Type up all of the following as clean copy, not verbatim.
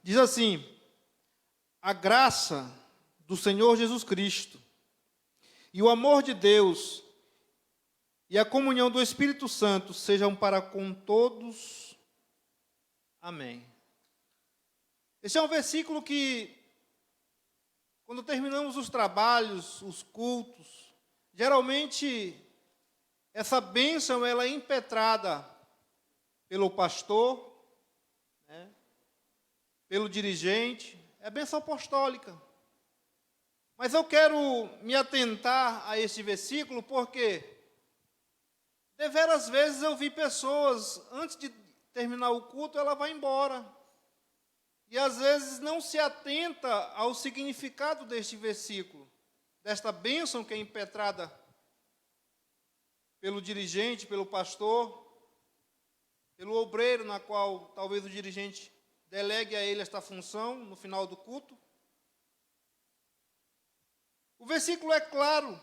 Diz assim: a graça do Senhor Jesus Cristo e o amor de Deus e a comunhão do Espírito Santo sejam para com todos. Amém. Esse é um versículo que, quando terminamos os trabalhos, os cultos, geralmente essa bênção ela é impetrada pelo pastor, pelo dirigente, é a bênção apostólica. Mas eu quero me atentar a este versículo porque deveras vezes eu vi pessoas, antes de terminar o culto, ela vai embora. E às vezes não se atenta ao significado deste versículo, desta bênção que é impetrada pelo dirigente, pelo pastor, pelo obreiro, na qual talvez o dirigente delegue a ele esta função no final do culto. O versículo é claro,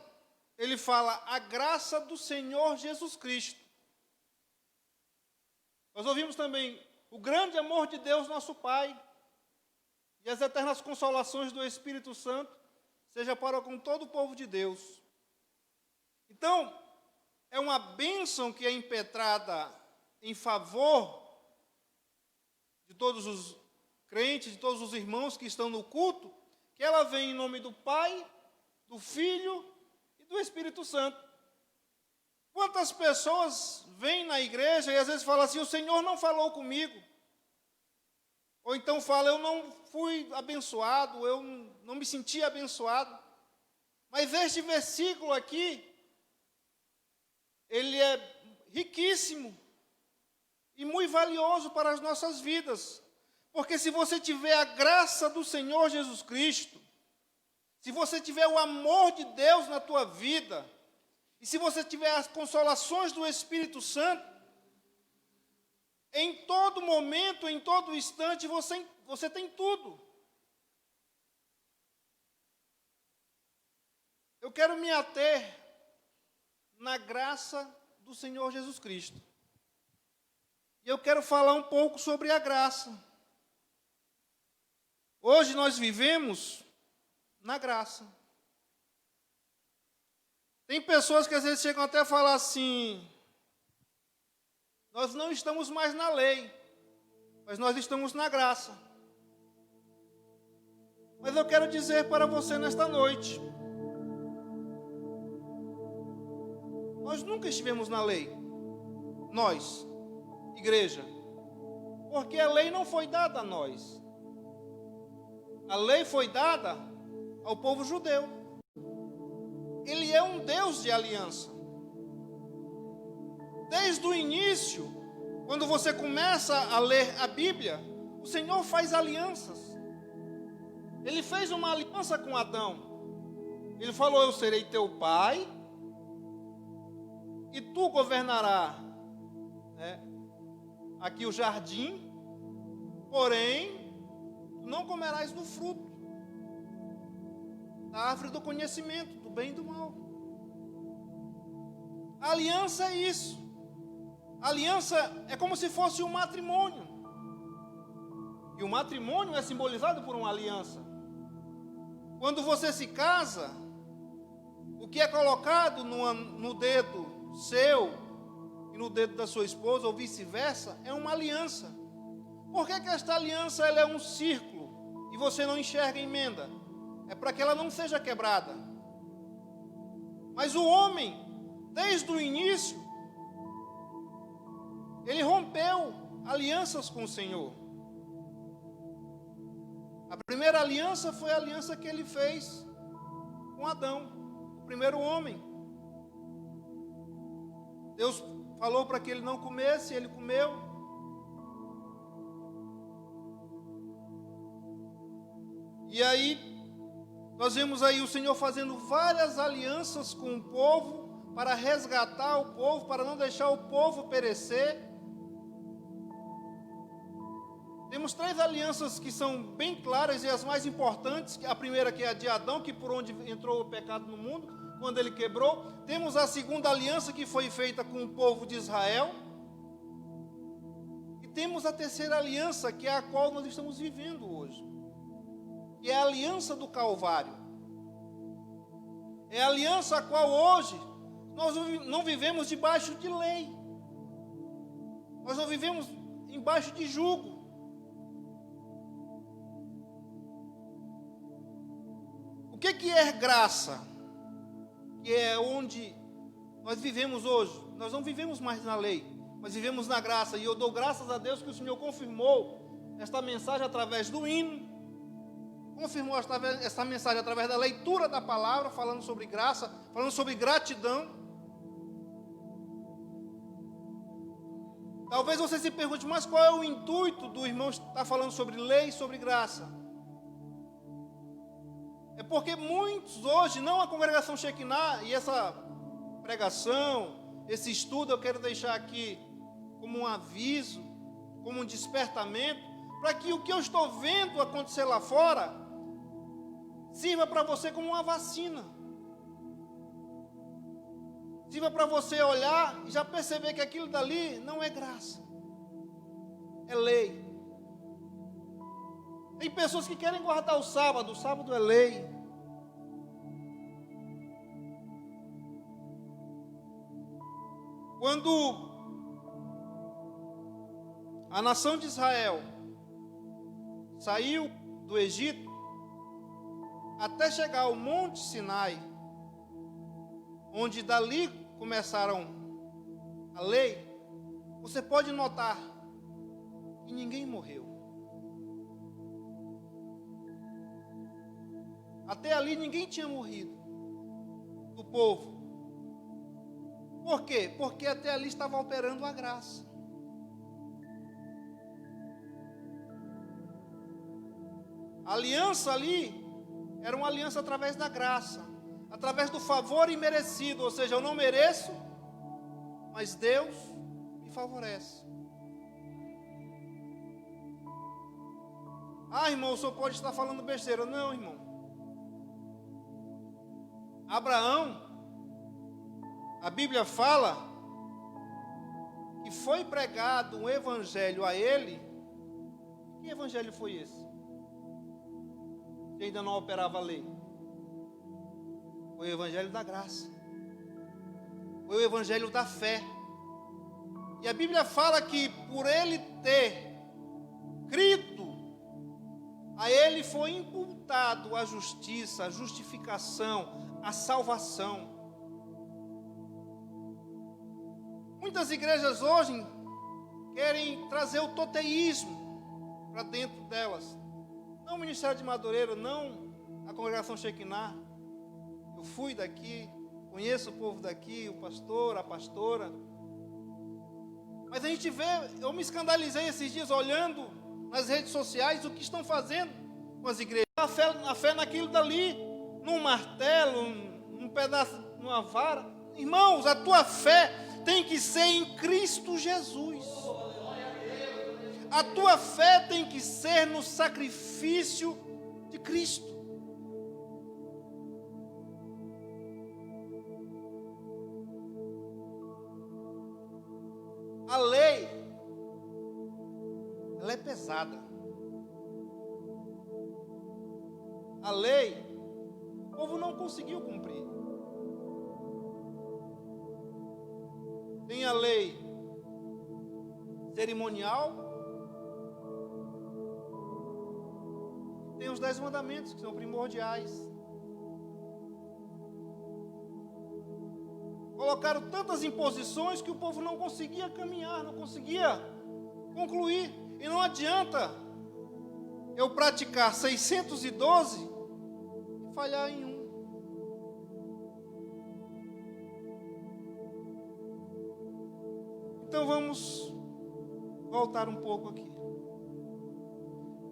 ele fala: a graça do Senhor Jesus Cristo. Nós ouvimos também: o grande amor de Deus, nosso Pai, e as eternas consolações do Espírito Santo, seja para com todo o povo de Deus. Então, é uma bênção que é impetrada em favor de todos os crentes, de todos os irmãos que estão no culto, que ela vem em nome do Pai, do Filho e do Espírito Santo. Quantas pessoas vêm na igreja e às vezes falam assim: o Senhor não falou comigo. Ou então fala: eu não fui abençoado, eu não me senti abençoado. Mas este versículo aqui, ele é riquíssimo e muito valioso para as nossas vidas. Porque se você tiver a graça do Senhor Jesus Cristo, se você tiver o amor de Deus na tua vida, e se você tiver as consolações do Espírito Santo, em todo momento, em todo instante, você tem tudo. Eu quero me ater na graça do Senhor Jesus Cristo. E eu quero falar um pouco sobre a graça. Hoje nós vivemos na graça. Tem pessoas que às vezes chegam até a falar assim: nós não estamos mais na lei, mas nós estamos na graça. Mas eu quero dizer para você nesta noite: nós nunca estivemos na lei, nós, igreja, porque a lei não foi dada a nós. A lei foi dada ao povo judeu. Ele é um Deus de aliança. Desde o início, quando você começa a ler a Bíblia, o Senhor faz alianças. Ele fez uma aliança com Adão. Ele falou: eu serei teu pai, e tu governarás aqui o jardim, porém, tu não comerás do fruto da árvore do conhecimento, do bem e do mal. A aliança é isso. A aliança é como se fosse um matrimônio. E o matrimônio é simbolizado por uma aliança. Quando você se casa, o que é colocado no dedo seu e no dedo da sua esposa, ou vice-versa, é uma aliança. Por que esta aliança ela é um círculo e você não enxerga emenda? É para que ela não seja quebrada. Mas o homem, desde o início, ele rompeu alianças com o Senhor. A primeira aliança foi a aliança que ele fez com Adão, o primeiro homem. Deus falou para que ele não comesse, ele comeu. E aí, nós vemos aí o Senhor fazendo várias alianças com o povo, para resgatar o povo, para não deixar o povo perecer. Temos 3 alianças que são bem claras e as mais importantes. A primeira, que é a de Adão, que por onde entrou o pecado no mundo, quando ele quebrou. Temos a segunda aliança, que foi feita com o povo de Israel. E temos a terceira aliança, que é a qual nós estamos vivendo hoje, que é a aliança do Calvário. É a aliança a qual hoje nós não vivemos debaixo de lei, nós não vivemos embaixo de jugo. O que é graça? Que é onde nós vivemos hoje. Nós não vivemos mais na lei, mas vivemos na graça. E eu dou graças a Deus que o Senhor confirmou esta mensagem através do hino, confirmou esta mensagem através da leitura da palavra, falando sobre graça, falando sobre gratidão. Talvez você se pergunte, mas qual é o intuito do irmão estar falando sobre lei e sobre graça? É porque muitos hoje, não a congregação Shekinah, e essa pregação, esse estudo eu quero deixar aqui como um aviso, como um despertamento, para que o que eu estou vendo acontecer lá fora sirva para você como uma vacina. Sirva para você olhar e já perceber que aquilo dali não é graça, é lei. Tem pessoas que querem guardar o sábado é lei. Quando a nação de Israel saiu do Egito, até chegar ao Monte Sinai, onde dali começaram a lei, você pode notar que ninguém morreu. Até ali ninguém tinha morrido do povo. Por quê? Porque até ali estava operando a graça. A aliança ali era uma aliança através da graça, através do favor imerecido, ou seja, eu não mereço, mas Deus me favorece. Ah, irmão, o senhor pode estar falando besteira. Não, irmão. Abraão, a Bíblia fala que foi pregado um evangelho a ele. Que evangelho foi esse? Que ainda não operava a lei. Foi o evangelho da graça. Foi o evangelho da fé. E a Bíblia fala que por ele ter crido, a ele foi imputado a justiça, a justificação, a salvação. Muitas igrejas hoje querem trazer o toteísmo para dentro delas. Não o Ministério de Madureira, não a congregação Shekinah. Eu fui daqui, conheço o povo daqui, o pastor, a pastora. Mas a gente vê, eu me escandalizei esses dias olhando nas redes sociais o que estão fazendo com as igrejas. A fé naquilo dali, num martelo, num pedaço, numa vara. Irmãos, a tua fé tem que ser em Cristo Jesus. A tua fé tem que ser no sacrifício de Cristo. A lei, ela é pesada. A lei, o povo não conseguiu cumprir. Tem a lei cerimonial, tem os 10 mandamentos, que são primordiais. Colocaram tantas imposições que o povo não conseguia caminhar, não conseguia concluir. E não adianta eu praticar 612 e falhar em um. Então vamos voltar um pouco aqui.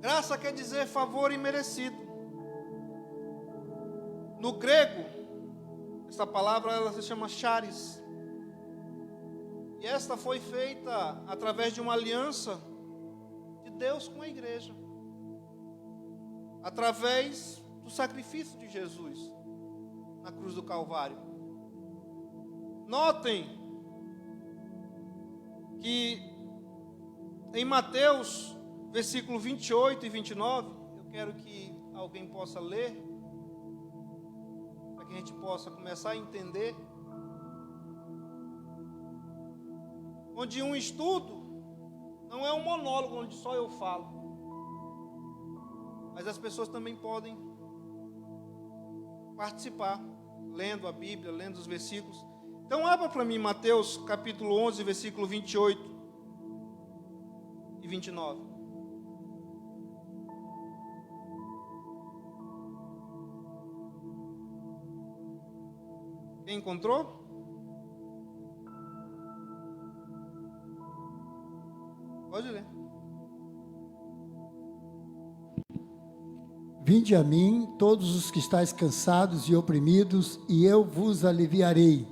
Graça quer dizer favor imerecido. No grego, essa palavra ela se chama charis. E esta foi feita através de uma aliança de Deus com a igreja. Através do sacrifício de Jesus na cruz do Calvário. Notem que Em Mateus, versículo 28 e 29, eu quero que alguém possa ler, para que a gente possa começar a entender. Onde um estudo não é um monólogo onde só eu falo, mas as pessoas também podem participar, lendo a Bíblia, lendo os versículos. Então abra para mim Mateus capítulo 11, versículo 28 e 29. Quem encontrou? Pode ler. Vinde a mim, todos os que estáis cansados e oprimidos, e eu vos aliviarei.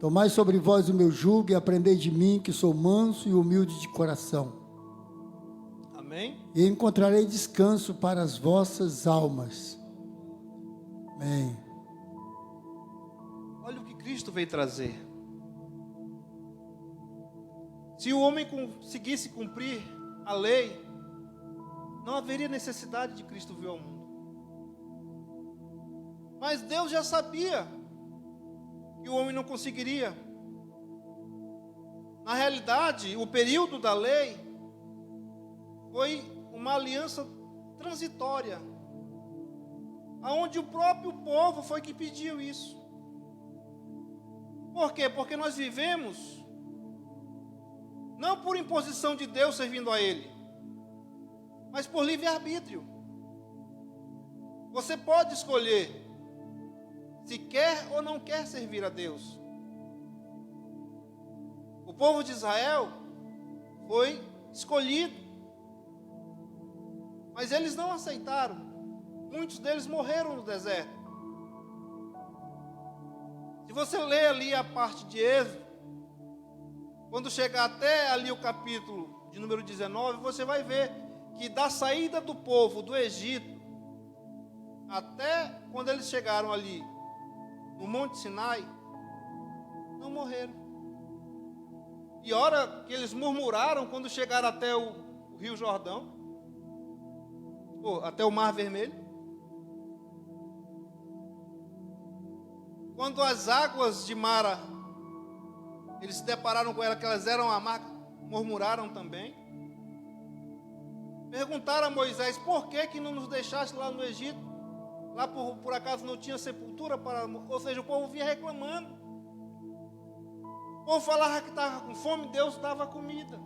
Tomai sobre vós o meu jugo e aprendei de mim, que sou manso e humilde de coração. Amém? E encontrarei descanso para as vossas almas. Amém. Olha o que Cristo veio trazer. Se o homem conseguisse cumprir a lei, não haveria necessidade de Cristo vir ao mundo. Mas Deus já sabia que o homem não conseguiria. Na realidade, o período da lei foi uma aliança transitória, aonde o próprio povo foi que pediu isso. Por quê? Porque nós vivemos não por imposição de Deus servindo a Ele, mas por livre-arbítrio. Você pode escolher se quer ou não quer servir a Deus. O povo de Israel foi escolhido, mas eles não aceitaram. Muitos deles morreram no deserto. Se você ler ali a parte de Êxodo, quando chegar até ali o capítulo de número 19, você vai ver que da saída do povo do Egito, até quando eles chegaram ali no Monte Sinai, não morreram. E a hora que eles murmuraram quando chegaram até o Rio Jordão, ou até o Mar Vermelho, quando as águas de Mara, eles se depararam com elas, que elas eram amargas, murmuraram também. Perguntaram a Moisés, por que não nos deixaste lá no Egito? Lá por acaso não tinha sepultura para... Ou seja, o povo vinha reclamando. O povo falava que estava com fome, Deus dava comida.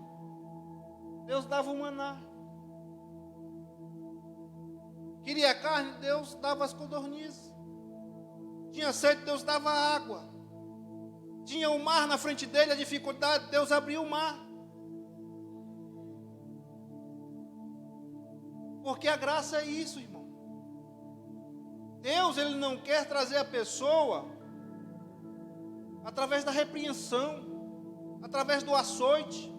Deus dava o maná. Queria carne, Deus dava as codornizes. Tinha sede, Deus dava água. Tinha o mar na frente dele, a dificuldade, Deus abriu o mar. Porque a graça é isso, irmão. Deus, Ele não quer trazer a pessoa através da repreensão, através do açoite,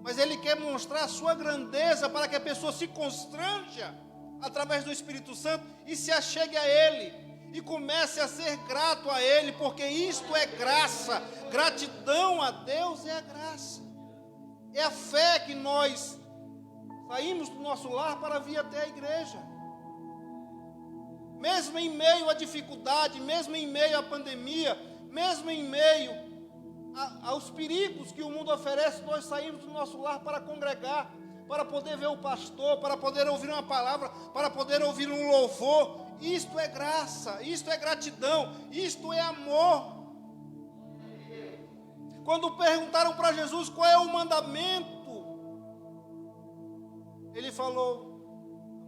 mas Ele quer mostrar a sua grandeza para que a pessoa se constranja através do Espírito Santo e se achegue a Ele. E comece a ser grato a Ele, porque isto é graça. Gratidão a Deus é a graça. É a fé que nós saímos do nosso lar para vir até a igreja. Mesmo em meio à dificuldade, mesmo em meio à pandemia, mesmo em meio aos perigos que o mundo oferece, nós saímos do nosso lar para congregar, para poder ver o pastor, para poder ouvir uma palavra, para poder ouvir um louvor. Isto é graça, isto é gratidão, isto é amor. Quando perguntaram para Jesus qual é o mandamento, Ele falou,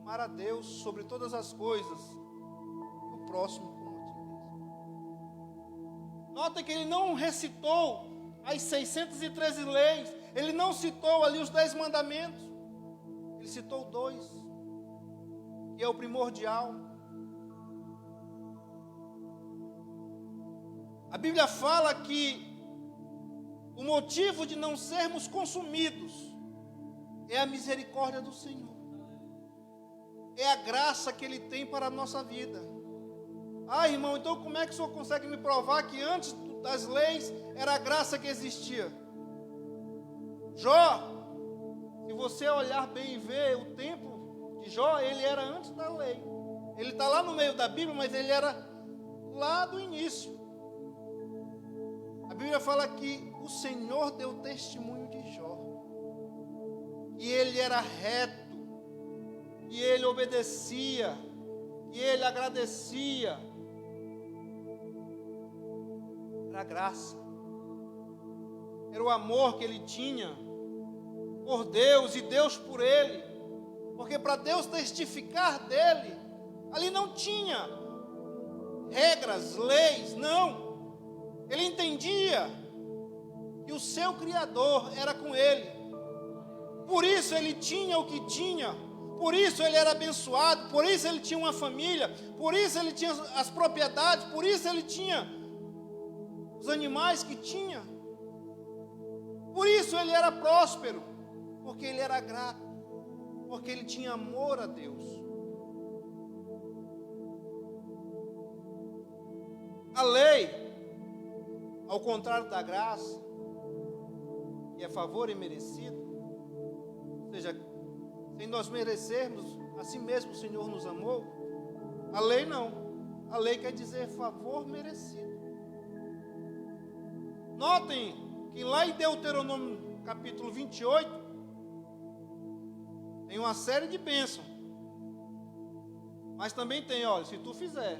amar a Deus sobre todas as coisas, e o próximo como a ti mesmo. Nota que Ele não recitou as 613 leis, Ele não citou ali os 10 mandamentos, Ele citou 2, que é o primordial. A Bíblia fala que o motivo de não sermos consumidos é a misericórdia do Senhor. É a graça que Ele tem para a nossa vida. Ah, irmão, então como é que o senhor consegue me provar que antes das leis era a graça que existia? Jó, Se você olhar bem e ver o tempo de Jó, ele era antes da lei. Ele está lá no meio da Bíblia, mas ele era lá do início. A Bíblia fala que o Senhor deu testemunho de Jó. E ele era reto, e ele obedecia, e ele agradecia. Era graça. Era o amor que ele tinha por Deus e Deus por ele. Porque para Deus testificar dele, ali não tinha regras, leis, não. Ele entendia que o seu Criador era com ele. Por isso ele tinha o que tinha. Por isso ele era abençoado. Por isso ele tinha uma família. Por isso ele tinha as propriedades. Por isso ele tinha os animais que tinha. Por isso ele era próspero. Porque ele era grato. Porque ele tinha amor a Deus. A lei, ao contrário da graça, que é favor imerecido, ou seja, sem nós merecermos, assim mesmo o Senhor nos amou. A lei não. A lei quer dizer favor merecido. Notem que lá em Deuteronômio capítulo 28, tem uma série de bênçãos. Mas também tem, olha, se tu fizer,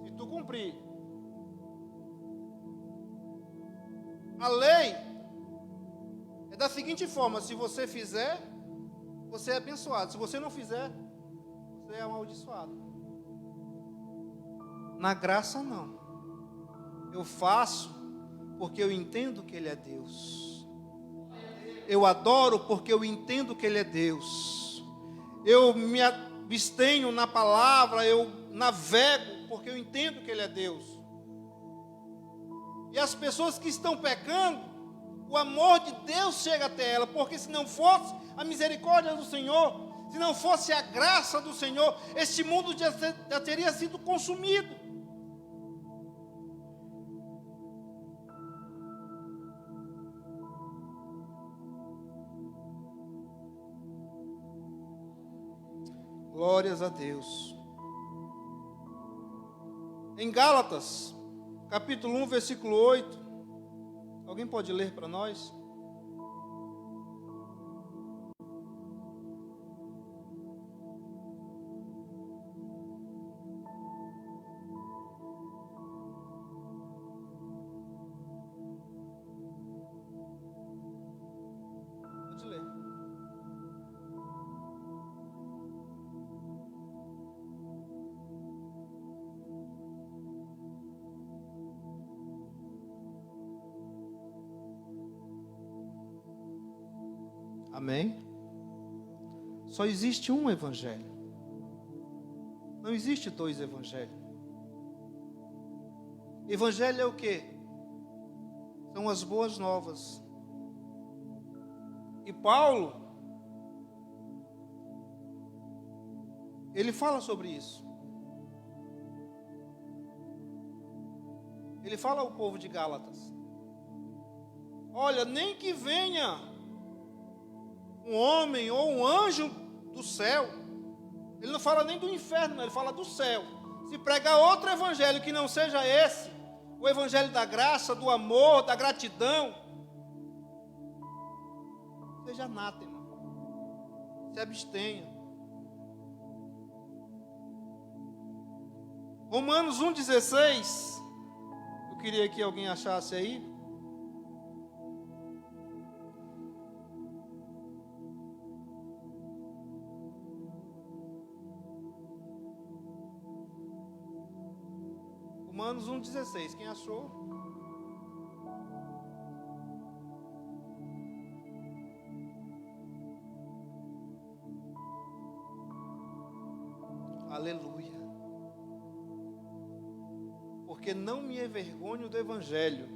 se tu cumprir. A lei é da seguinte forma: se você fizer, você é abençoado. Se você não fizer, você é amaldiçoado. Na graça, não. Eu faço porque eu entendo que Ele é Deus. Eu adoro porque eu entendo que Ele é Deus. Eu me abstenho na palavra, eu navego porque eu entendo que Ele é Deus. E as pessoas que estão pecando, o amor de Deus chega até ela, porque se não fosse a misericórdia do Senhor, se não fosse a graça do Senhor, este mundo já teria sido consumido. Glórias a Deus. Em Gálatas, capítulo 1, versículo 8. Alguém pode ler para nós? Pode ler. Amém? Só existe um evangelho. Não existe dois evangelhos. Evangelho é o quê? São as boas novas. E Paulo, ele fala sobre isso. Ele fala ao povo de Gálatas: olha, nem que venha um homem ou um anjo do céu. Ele não fala nem do inferno, ele fala do céu. Se pregar outro evangelho que não seja esse, o evangelho da graça, do amor, da gratidão, seja anátema, se abstenha. Romanos 1,16, eu queria que alguém achasse aí. Romanos 1,16, quem achou? Aleluia. Porque não me envergonho do Evangelho,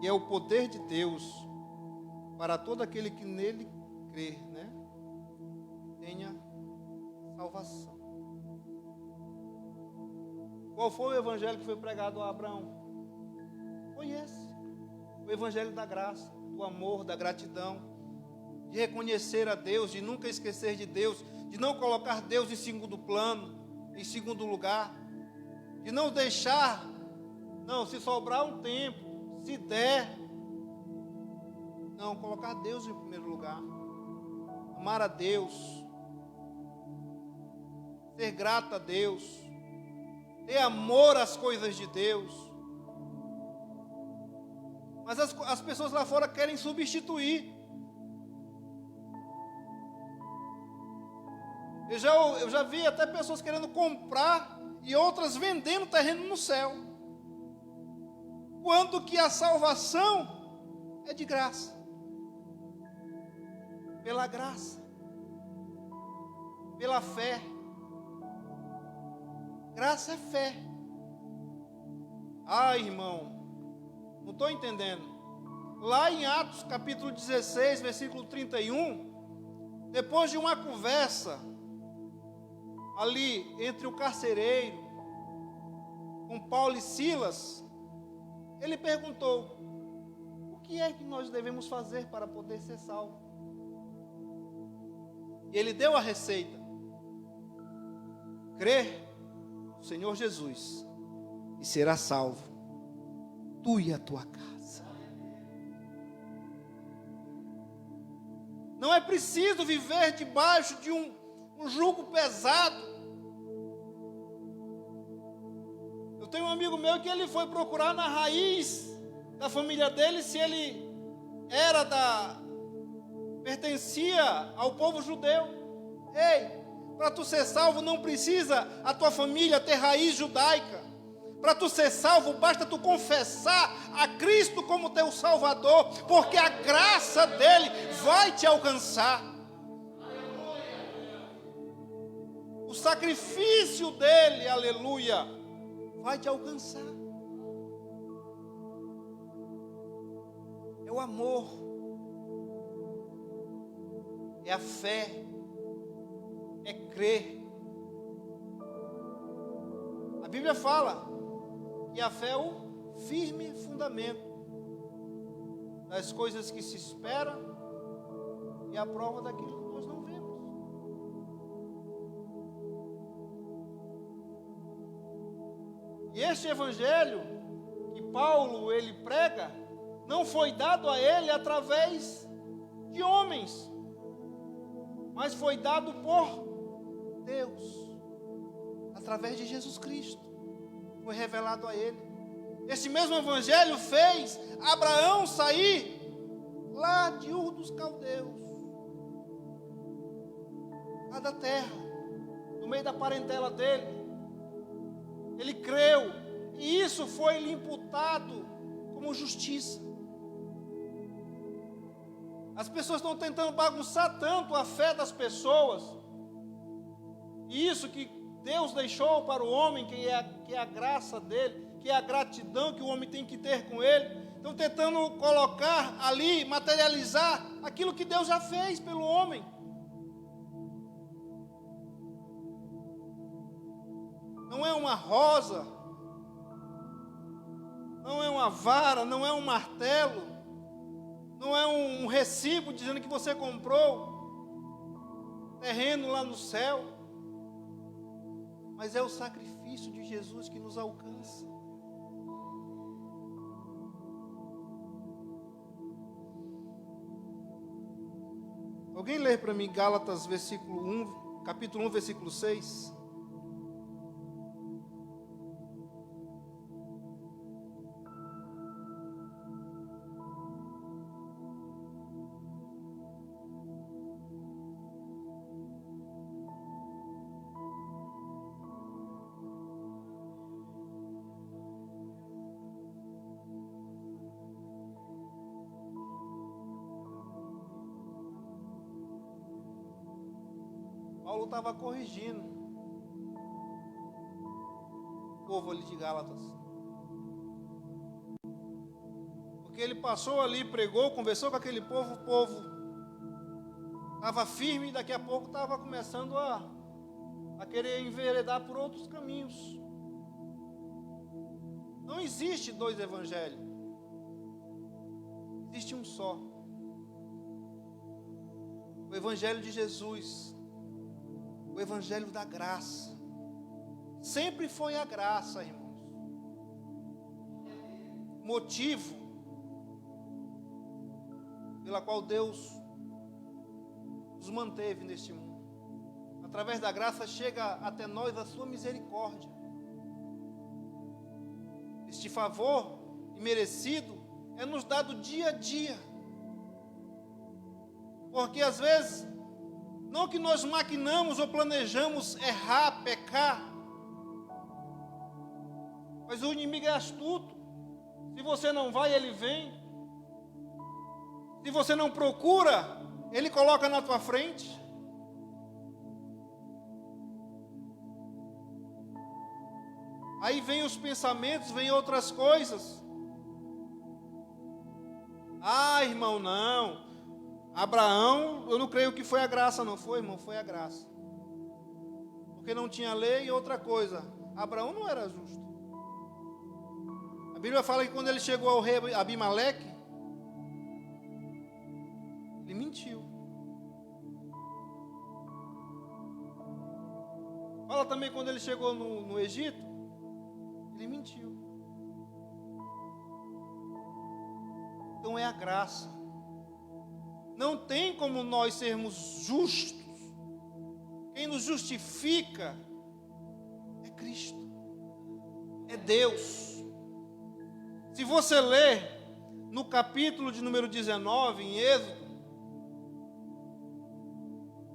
que é o poder de Deus para todo aquele que nele crê, né? Tenha salvação. Qual foi o evangelho que foi pregado a Abraão? Foi esse. O evangelho da graça, do amor, da gratidão, de reconhecer a Deus, de nunca esquecer de Deus, de não colocar Deus em segundo plano, em segundo lugar, de não deixar, não, se sobrar um tempo, se der, não, colocar Deus em primeiro lugar, amar a Deus, ser grato a Deus, ter amor às coisas de Deus. Mas as pessoas lá fora querem substituir. Eu já vi até pessoas querendo comprar e outras vendendo terreno no céu. Quando que a salvação é de graça. Pela graça. Pela fé. Graça é fé. Ah, irmão, não estou entendendo. Lá em Atos capítulo 16, versículo 31, depois de uma conversa ali entre o carcereiro com Paulo e Silas, ele perguntou: o que é que nós devemos fazer para poder ser salvos? E ele deu a receita: crer no Senhor Jesus e será salvo, tu e a tua casa. Não é preciso viver debaixo de um jugo pesado. Eu tenho um amigo meu que ele foi procurar na raiz da família dele se ele pertencia ao povo judeu. Ei, para tu ser salvo não precisa a tua família ter raiz judaica. Para tu ser salvo basta tu confessar a Cristo como teu Salvador, porque a graça dele vai te alcançar. O sacrifício dele, aleluia, vai te alcançar. É o amor, é a fé, é crer. A Bíblia fala que a fé é o firme fundamento das coisas que se esperam e a prova daquilo que nós não vemos. E este evangelho que Paulo ele prega não foi dado a ele através de homens, mas foi dado por Deus, através de Jesus Cristo. Foi revelado a ele. Esse mesmo evangelho fez Abraão sair lá de Ur dos Caldeus, lá da terra, no meio da parentela dele. Ele creu, e isso foi lhe imputado como justiça. As pessoas estão tentando bagunçar tanto a fé das pessoas, e isso que Deus deixou para o homem, que é a graça dele, que é a gratidão que o homem tem que ter com ele. Estão tentando colocar ali, materializar aquilo que Deus já fez pelo homem. Não é uma rosa, não é uma vara, não é um martelo, não é um recibo dizendo que você comprou terreno lá no céu. Mas é o sacrifício de Jesus que nos alcança. Alguém lê para mim Gálatas capítulo 1, versículo 6? Paulo estava corrigindo o povo ali de Gálatas, porque ele passou ali, pregou, conversou com aquele povo, o povo estava firme e daqui a pouco estava começando a querer enveredar por outros caminhos. Não existe dois evangelhos, existe um só. O Evangelho de Jesus, o Evangelho da graça, sempre foi a graça, irmãos. Motivo pela qual Deus nos manteve neste mundo. Através da graça chega até nós a sua misericórdia. Este favor imerecido é nos dado dia a dia. Porque às vezes, não que nós maquinamos ou planejamos errar, pecar, mas o inimigo é astuto. Se você não vai, ele vem. Se você não procura, ele coloca na tua frente. Aí vem os pensamentos, vem outras coisas. Ah, irmão, não. Abraão, eu não creio que foi a graça, não foi, irmão, foi a graça. Porque não tinha lei e outra coisa. Abraão não era justo. A Bíblia fala que quando ele chegou ao rei Abimeleque, ele mentiu. Fala também quando ele chegou no Egito, ele mentiu. Então é a graça. Não tem como nós sermos justos. Quem nos justifica é Cristo. É Deus. Se você ler no capítulo de número 19, em Êxodo,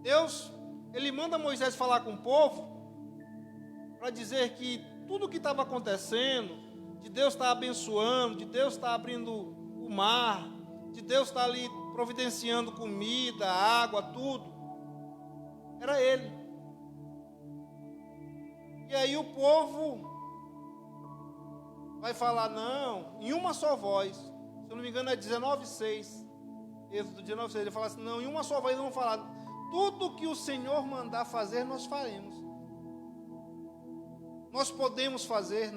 Deus, ele manda Moisés falar com o povo para dizer que tudo o que estava acontecendo, de Deus estar abençoando, de Deus estar abrindo o mar, de Deus estar ali providenciando comida, água, tudo, era Ele. E aí o povo vai falar, não, em uma só voz, se eu não me engano é 19:6, Êxodo 19:6, ele fala assim, não, em uma só voz vamos falar, tudo que o Senhor mandar fazer, nós faremos. Nós podemos fazer,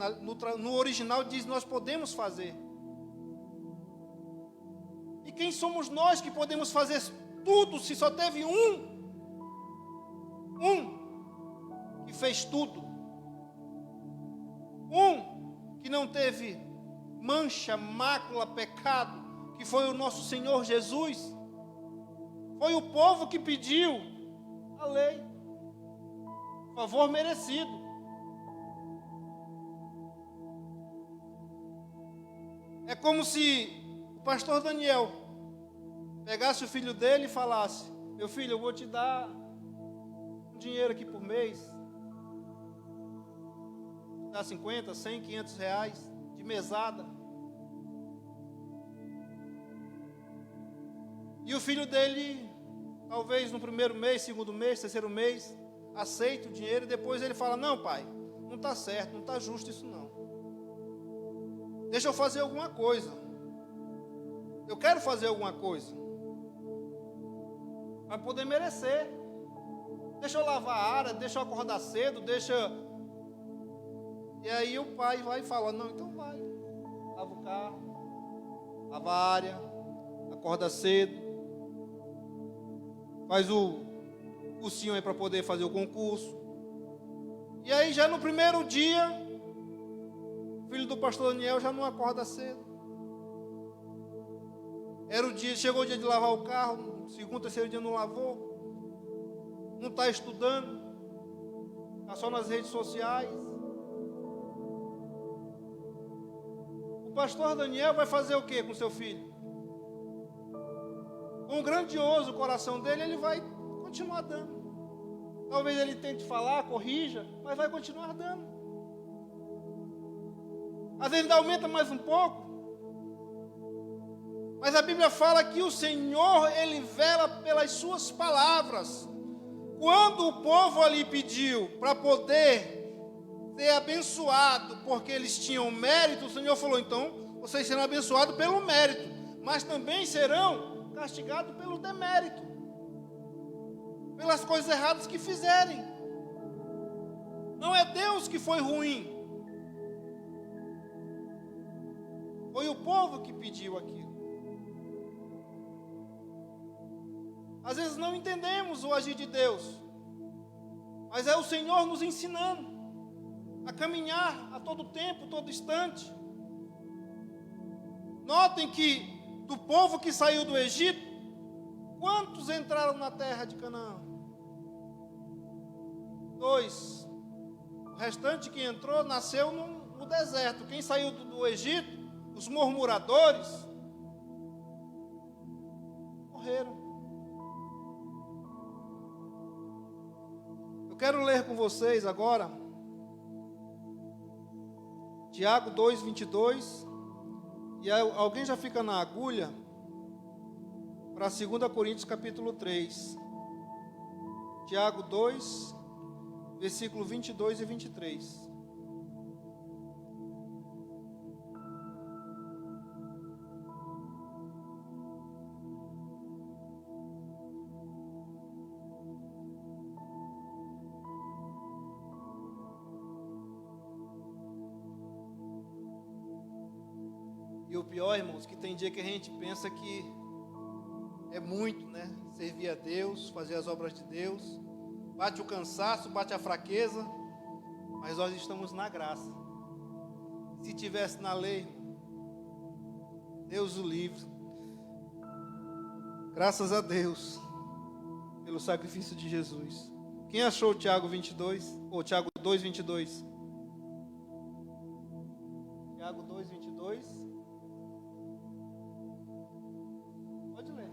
no original diz, nós podemos fazer. E quem somos nós que podemos fazer tudo, se só teve um que fez tudo, que não teve mancha, mácula, pecado, que foi o nosso Senhor Jesus. Foi o povo que pediu a lei, favor merecido. É como se o pastor Daniel pegasse o filho dele e falasse, meu filho, eu vou te dar um dinheiro aqui por mês, dá 50, 100, 500 reais de mesada. E o filho dele, talvez no primeiro mês, segundo mês, terceiro mês, aceita o dinheiro e depois ele fala, não pai, não está certo, não está justo isso não. Deixa eu fazer alguma coisa. Eu quero fazer alguma coisa. Para poder merecer. Deixa eu lavar a área, deixa eu acordar cedo, deixa... E aí o pai vai e fala, não, então vai. Lava o carro, lava a área, acorda cedo, faz o cursinho aí para poder fazer o concurso. E aí já no primeiro dia, o filho do pastor Daniel já não acorda cedo. Era o dia, chegou o dia de lavar o carro, segundo, terceiro dia não lavou, não está estudando, está só nas redes sociais. O pastor Daniel vai fazer o que com seu filho? Com o grandioso coração dele, ele vai continuar dando. Talvez ele tente falar, corrija, mas vai continuar dando. Às vezes ainda aumenta mais um pouco. Mas a Bíblia fala que o Senhor, Ele vela pelas suas palavras. Quando o povo ali pediu para poder ser abençoado, porque eles tinham mérito, o Senhor falou, então, vocês serão abençoados pelo mérito, mas também serão castigados pelo demérito, pelas coisas erradas que fizerem. Não é Deus que foi ruim, foi o povo que pediu aquilo. Às vezes não entendemos o agir de Deus, mas é o Senhor nos ensinando a caminhar a todo tempo, todo instante. Notem que do povo que saiu do Egito, quantos entraram na terra de Canaã? 2. O restante que entrou nasceu no deserto. Quem saiu do Egito, os murmuradores, morreram. Eu quero ler com vocês agora Tiago 2, 22. E alguém já fica na agulha para 2 Coríntios capítulo 3. Tiago 2, versículo 22 e 23. E o pior, irmãos, que tem dia que a gente pensa que é muito, né? Servir a Deus, fazer as obras de Deus. Bate o cansaço, bate a fraqueza, mas nós estamos na graça. Se tivesse na lei, Deus o livre. Graças a Deus pelo sacrifício de Jesus. Quem achou Tiago 22? Ou Tiago 2, 22? Tiago 2, 22. Pode ler.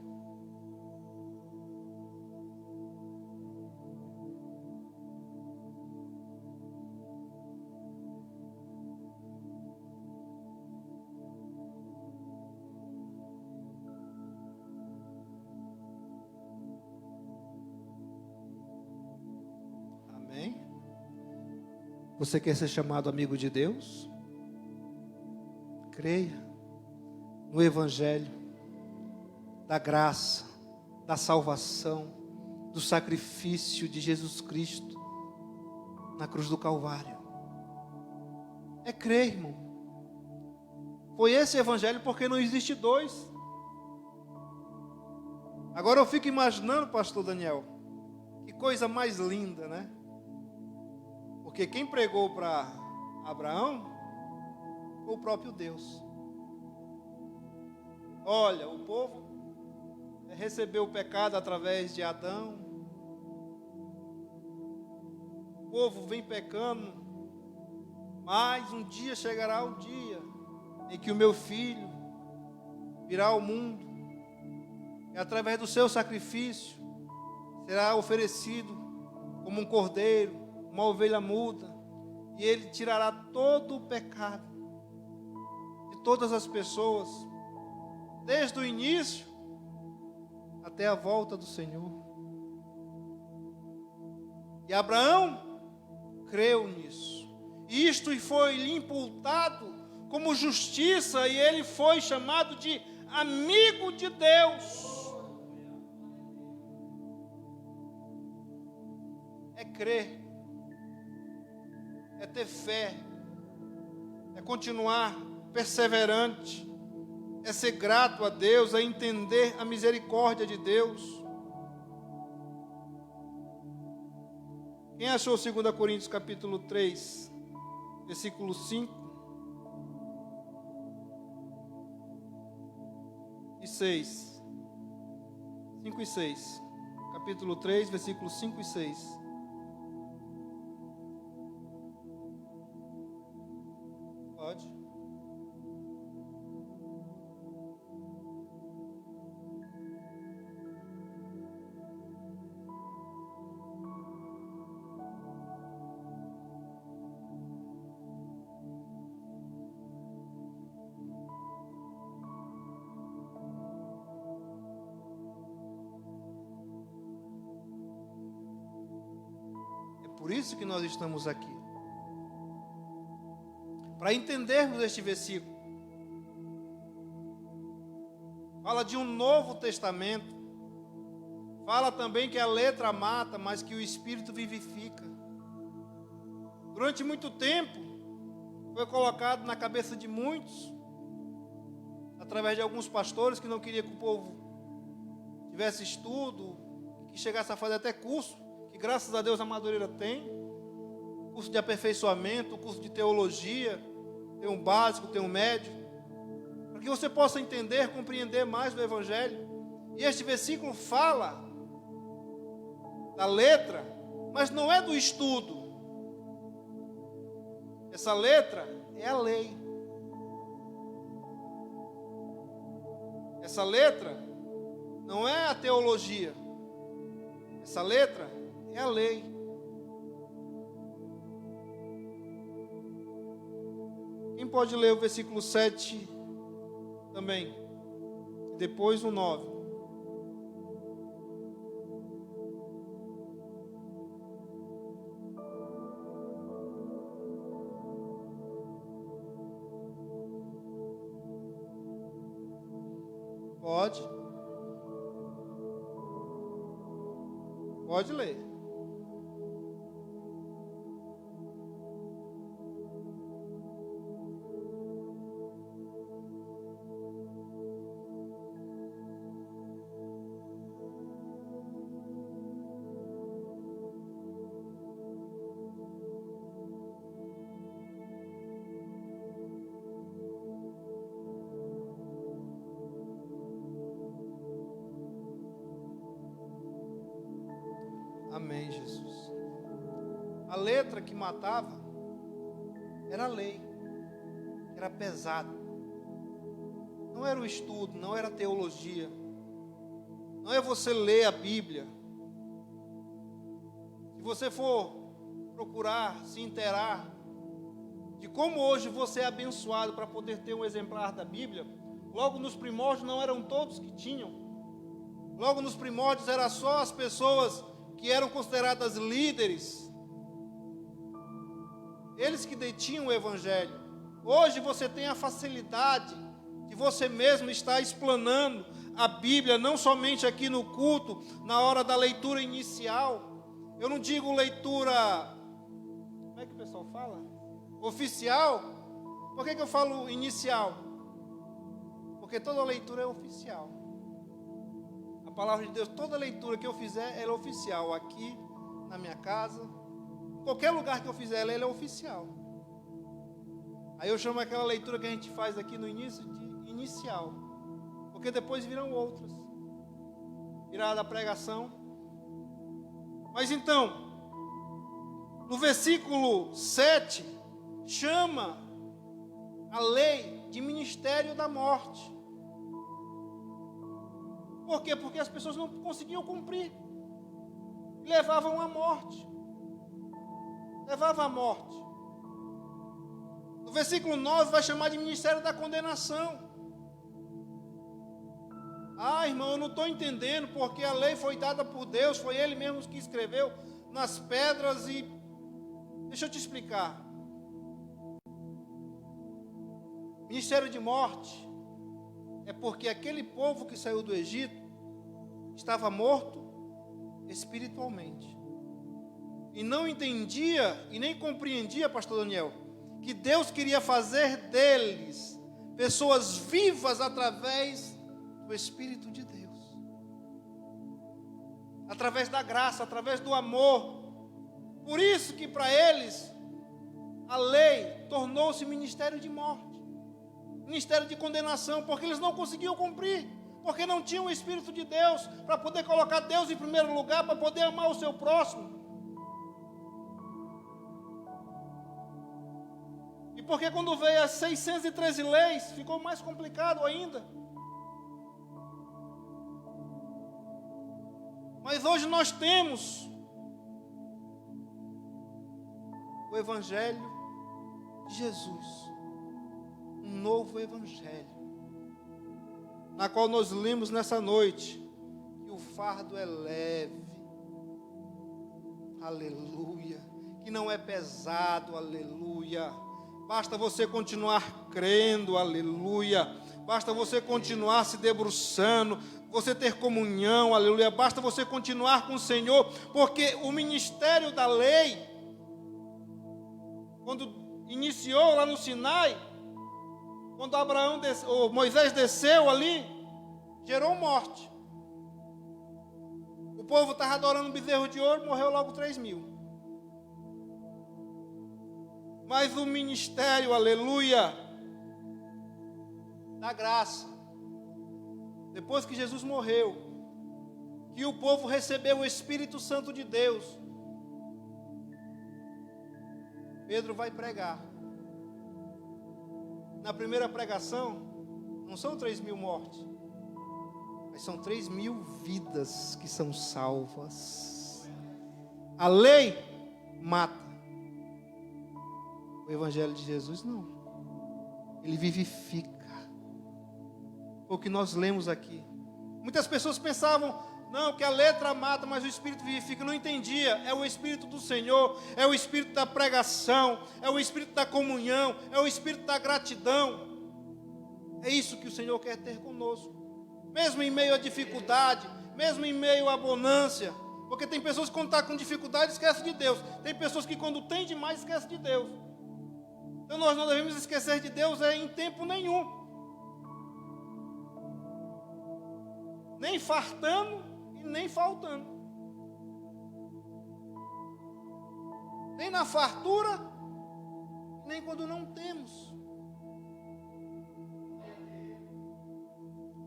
Amém? Você quer ser chamado amigo de Deus? Creia no Evangelho da graça, da salvação, do sacrifício de Jesus Cristo na cruz do Calvário. É crer, irmão. Foi esse Evangelho, porque não existe dois. Agora eu fico imaginando, pastor Daniel, que coisa mais linda, né? Porque quem pregou para Abraão foi o próprio Deus. Olha, o povo recebeu o pecado através de Adão. O povo vem pecando, mas um dia chegará o dia em que o meu filho virá ao mundo, e através do seu sacrifício será oferecido como um cordeiro, uma ovelha muda, e ele tirará todo o pecado de todas as pessoas, desde o início até a volta do Senhor. E Abraão creu nisso. Isto foi-lhe imputado como justiça, e ele foi chamado de amigo de Deus. É crer, é ter fé, é continuar perseverante, é ser grato a Deus, é entender a misericórdia de Deus. Quem achou 2 Coríntios capítulo 3, versículo 5 e 6? 5 e 6. Capítulo 3, versículos 5 e 6. Pode. Por isso que nós estamos aqui, para entendermos este versículo. Fala de um novo testamento, fala também que a letra mata, mas que o Espírito vivifica. Durante muito tempo, foi colocado na cabeça de muitos, através de alguns pastores que não queriam que o povo tivesse estudo, que chegasse a fazer até curso, que graças a Deus a Madureira tem, curso de aperfeiçoamento, curso de teologia, tem um básico, tem um médio, para que você possa entender, compreender mais do Evangelho. E este versículo fala da letra, mas não é do estudo. Essa letra é a lei. Essa letra não é a teologia. Essa letra é a lei. Quem pode ler o versículo 7 também? Depois o 9. Pode. Pode ler. Amém, Jesus. A letra que matava era a lei, era pesado. Não era o estudo, não era a teologia. Não é você ler a Bíblia. Se você for procurar se inteirar de como hoje você é abençoado para poder ter um exemplar da Bíblia, logo nos primórdios não eram todos que tinham. Logo nos primórdios era só as pessoas que eram consideradas líderes, eles que detinham o Evangelho. Hoje você tem a facilidade de você mesmo estar explanando a Bíblia, não somente aqui no culto, na hora da leitura inicial. Eu não digo leitura, como é que o pessoal fala? Oficial. Por que eu falo inicial? Porque toda leitura é oficial. A palavra de Deus, toda leitura que eu fizer, ela é oficial. Aqui, na minha casa, qualquer lugar que eu fizer, ela é oficial. Aí eu chamo aquela leitura que a gente faz aqui no início de inicial. Porque depois virão outras. Virá da pregação. Mas então, no versículo 7, chama a lei de ministério da morte. Por quê? Porque as pessoas não conseguiam cumprir. Levavam à morte. Levava à morte. No versículo 9 vai chamar de ministério da condenação. Ah, irmão, eu não estou entendendo, porque a lei foi dada por Deus, foi Ele mesmo que escreveu nas pedras e... Deixa eu te explicar. Ministério de morte é porque aquele povo que saiu do Egito estava morto espiritualmente. E não entendia e nem compreendia, pastor Daniel, que Deus queria fazer deles pessoas vivas através do Espírito de Deus. Através da graça, através do amor. Por isso que para eles a lei tornou-se ministério de morte. Ministério de condenação, porque eles não conseguiam cumprir, porque não tinham o Espírito de Deus, para poder colocar Deus em primeiro lugar, para poder amar o seu próximo. E porque quando veio as 613 leis, ficou mais complicado ainda. Mas hoje nós temos o Evangelho de Jesus. Um novo Evangelho, na qual nós lemos nessa noite, que o fardo é leve, aleluia, que não é pesado, aleluia, basta você continuar crendo, aleluia, basta você continuar se debruçando, você ter comunhão, aleluia, basta você continuar com o Senhor, porque o ministério da lei, quando iniciou lá no Sinai, quando Moisés desceu ali, gerou morte. povo estava adorando um bezerro de ouro, morreu logo 3.000. Mas o ministério, aleluia, da graça, depois que Jesus morreu, que o povo recebeu o Espírito Santo de Deus, Pedro vai pregar. Na primeira pregação, não são 3.000 mortes, mas são 3.000 vidas que são salvas. A lei mata. O Evangelho de Jesus não. Ele vivifica. Foi o que nós lemos aqui. Muitas pessoas pensavam, não, que a letra mata, mas o Espírito vivifica. Não entendia. É o Espírito do Senhor, é o Espírito da pregação, é o Espírito da comunhão, é o Espírito da gratidão. É isso que o Senhor quer ter conosco. Mesmo em meio à dificuldade, mesmo em meio à bonância. Porque tem pessoas que quando estão com dificuldade esquecem de Deus. Tem pessoas que quando tem demais esquecem de Deus. Então nós não devemos esquecer de Deus em tempo nenhum. Nem fartando e nem faltando. Nem na fartura, nem quando não temos.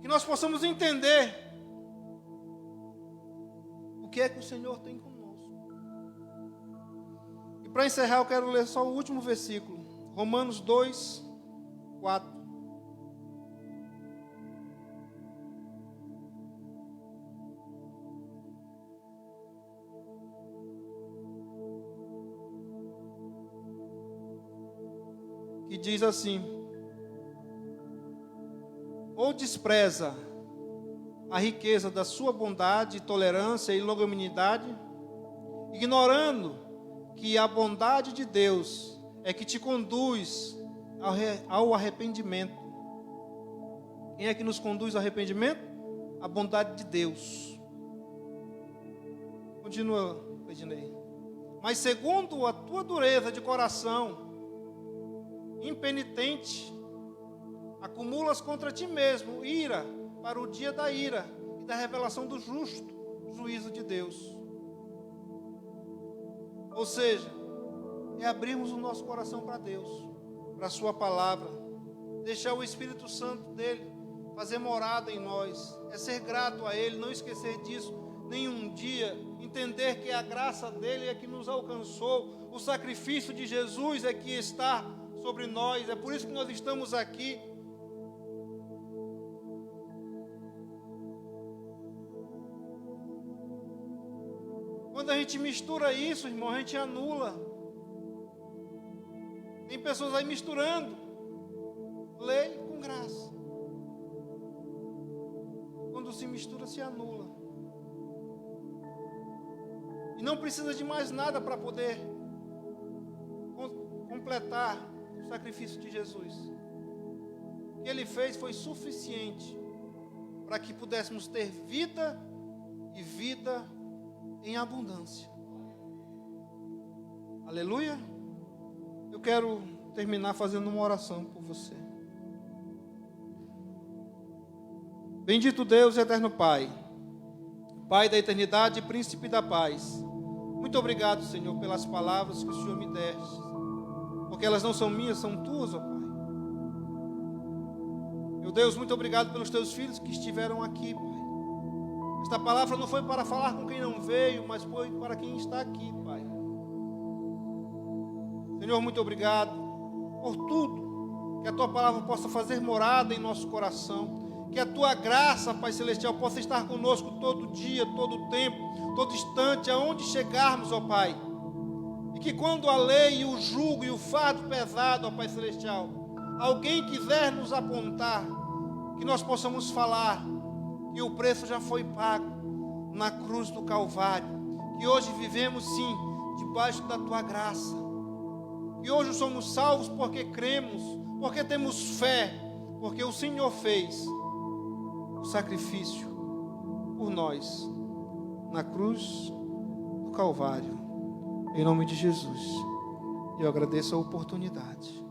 Que nós possamos entender o que é que o Senhor tem conosco. E para encerrar, eu quero ler só o último versículo. Romanos 2, 4. Que diz assim: ou despreza a riqueza da sua bondade, tolerância e longanimidade, ignorando que a bondade de Deus é que te conduz ao arrependimento. Quem é que nos conduz ao arrependimento? A bondade de Deus. Continua, Ednei. Mas segundo a tua dureza de coração, impenitente, acumulas contra ti mesmo ira para o dia da ira e da revelação do justo juízo de Deus. Ou seja, é abrirmos o nosso coração para Deus, para a sua palavra, deixar o Espírito Santo dele fazer morada em nós, é ser grato a Ele, não esquecer disso nenhum dia, entender que a graça dele é que nos alcançou, o sacrifício de Jesus é que está sobre nós, é por isso que nós estamos aqui. Quando a gente mistura isso, irmão, a gente anula. Tem pessoas aí misturando lei com graça. Quando se mistura, se anula. E não precisa de mais nada para poder completar o sacrifício de Jesus. O que Ele fez foi suficiente para que pudéssemos ter vida e vida em abundância. Aleluia. Eu quero terminar fazendo uma oração por você. Bendito Deus, eterno Pai, Pai da eternidade e príncipe da paz. Muito obrigado, Senhor, pelas palavras que o Senhor me deste, porque elas não são minhas, são tuas, ó Pai. Meu Deus, muito obrigado pelos teus filhos que estiveram aqui, Pai. Esta palavra não foi para falar com quem não veio, mas foi para quem está aqui, Pai. Senhor, muito obrigado por tudo, que a Tua palavra possa fazer morada em nosso coração, que a Tua graça, Pai Celestial, possa estar conosco todo dia, todo tempo, todo instante, aonde chegarmos, ó Pai, e que quando a lei, o jugo e o fardo pesado, ó Pai Celestial, alguém quiser nos apontar, que nós possamos falar que o preço já foi pago na cruz do Calvário, que hoje vivemos sim, debaixo da Tua graça, e hoje somos salvos porque cremos, porque temos fé, porque o Senhor fez o sacrifício por nós na cruz do Calvário. Em nome de Jesus, eu agradeço a oportunidade.